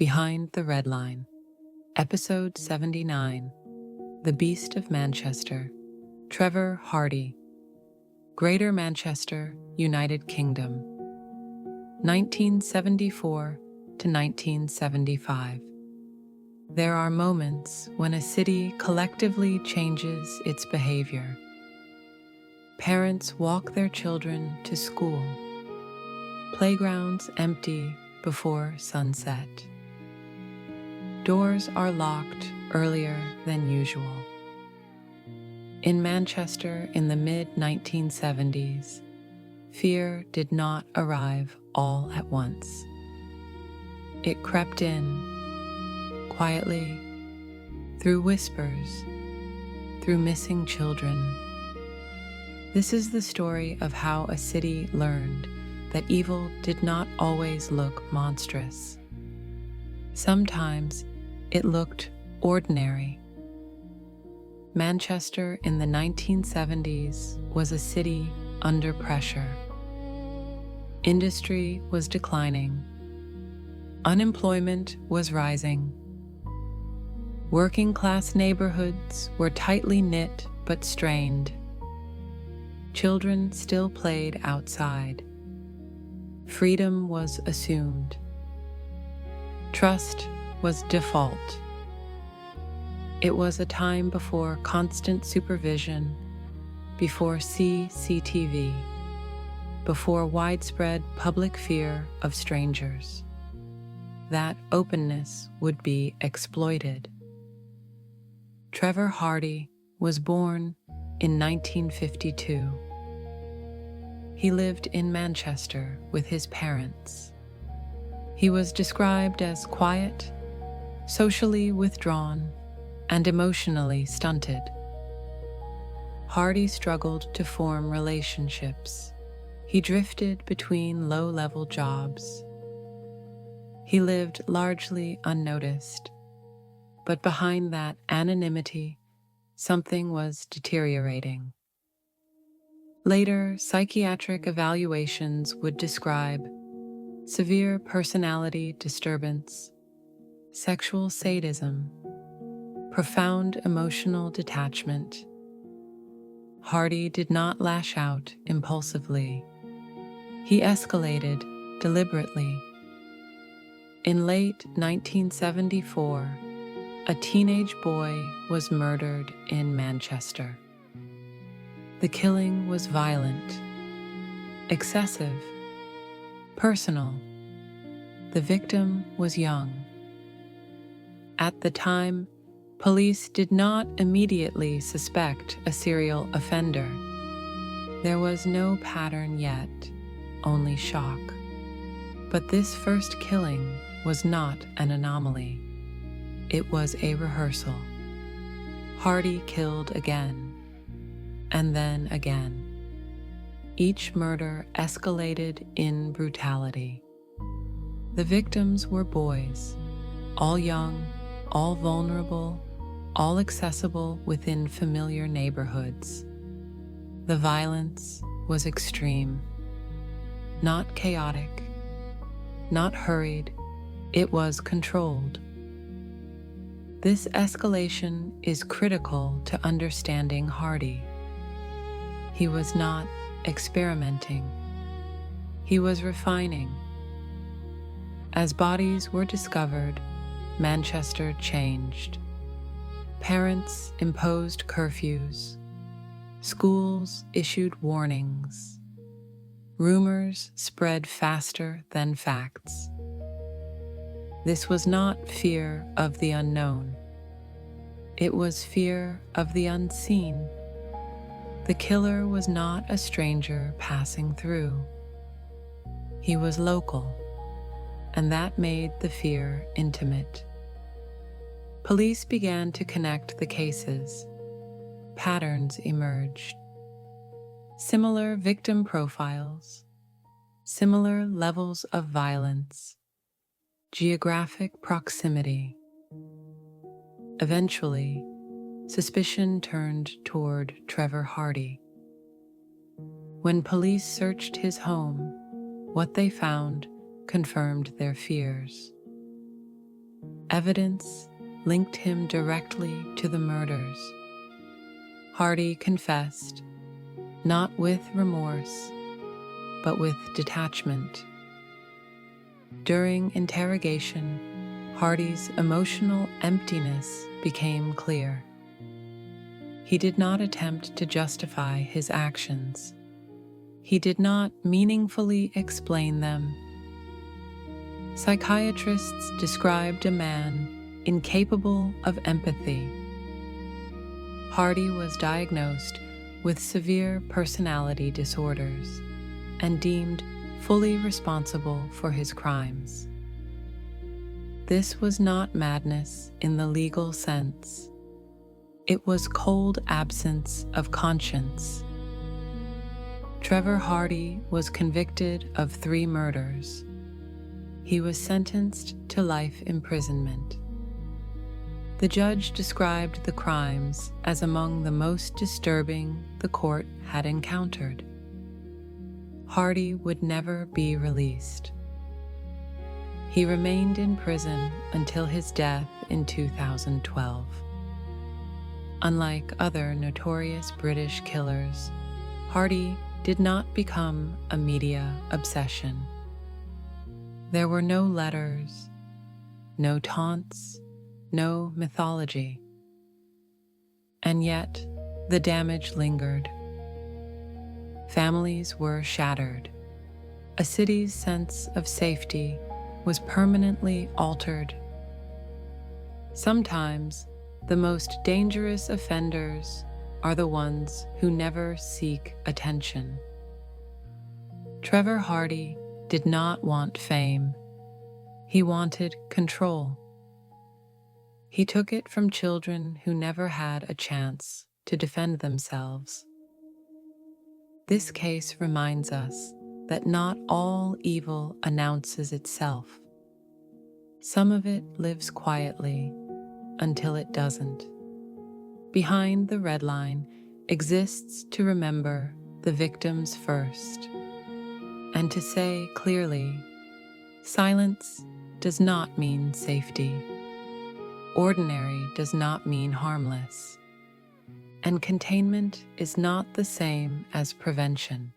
Behind the RedLine, Episode 79, The Beast of Manchester, Trevor Hardy, Greater Manchester, United Kingdom, 1974 to 1975. There are moments when a city collectively changes its behavior. Parents walk their children to school. Playgrounds empty before sunset. Doors are locked earlier than usual. In Manchester in the mid-1970s, fear did not arrive all at once. It crept in, quietly, through whispers, through missing children. This is the story of how a city learned that evil did not always look monstrous. Sometimes it looked ordinary. Manchester in the 1970s was a city under pressure. Industry was declining. Unemployment was rising. Working-class neighborhoods were tightly knit but strained. Children still played outside. Freedom was assumed. Trust was default. It was a time before constant supervision, before CCTV, before widespread public fear of strangers. That openness would be exploited. Trevor Hardy was born in 1952. He lived in Manchester with his parents. He was described as quiet, socially withdrawn, and emotionally stunted. Hardy struggled to form relationships. He drifted between low-level jobs. He lived largely unnoticed, but behind that anonymity, something was deteriorating. Later, psychiatric evaluations would describe severe personality disturbance, sexual sadism, profound emotional detachment. Hardy did not lash out impulsively. He escalated deliberately. In late 1974, a teenage boy was murdered in Manchester. The killing was violent, excessive, personal. The victim was young. At the time, police did not immediately suspect a serial offender. There was no pattern yet, only shock. But this first killing was not an anomaly. It was a rehearsal. Hardy killed again, and then again. Each murder escalated in brutality. The victims were boys, all young, all vulnerable, all accessible within familiar neighborhoods. The violence was extreme, not chaotic, not hurried, it was controlled. This escalation is critical to understanding Hardy. He was not experimenting. He was refining. As bodies were discovered, Manchester changed. Parents imposed curfews. Schools issued warnings. Rumors spread faster than facts. This was not fear of the unknown. It was fear of the unseen. The killer was not a stranger passing through. He was local, and that made the fear intimate. Police began to connect the cases. Patterns emerged. Similar victim profiles, similar levels of violence, geographic proximity. Eventually, suspicion turned toward Trevor Hardy. When police searched his home, what they found confirmed their fears. Evidence linked him directly to the murders. Hardy confessed, not with remorse, but with detachment. During interrogation, Hardy's emotional emptiness became clear. He did not attempt to justify his actions. He did not meaningfully explain them. Psychiatrists described a man incapable of empathy. Hardy was diagnosed with severe personality disorders and deemed fully responsible for his crimes. This was not madness in the legal sense. It was cold absence of conscience. Trevor Hardy was convicted of 3 murders. He was sentenced to life imprisonment. The judge described the crimes as among the most disturbing the court had encountered. Hardy would never be released. He remained in prison until his death in 2012. Unlike other notorious British killers, Hardy did not become a media obsession. There were no letters, no taunts, no mythology. And yet, the damage lingered. Families were shattered. A city's sense of safety was permanently altered. Sometimes, the most dangerous offenders are the ones who never seek attention. Trevor Hardy did not want fame. He wanted control. He took it from children who never had a chance to defend themselves. This case reminds us that not all evil announces itself. Some of it lives quietly until it doesn't. Behind the Red Line exists to remember the victims first, and to say clearly, silence does not mean safety. Ordinary does not mean harmless. And containment is not the same as prevention.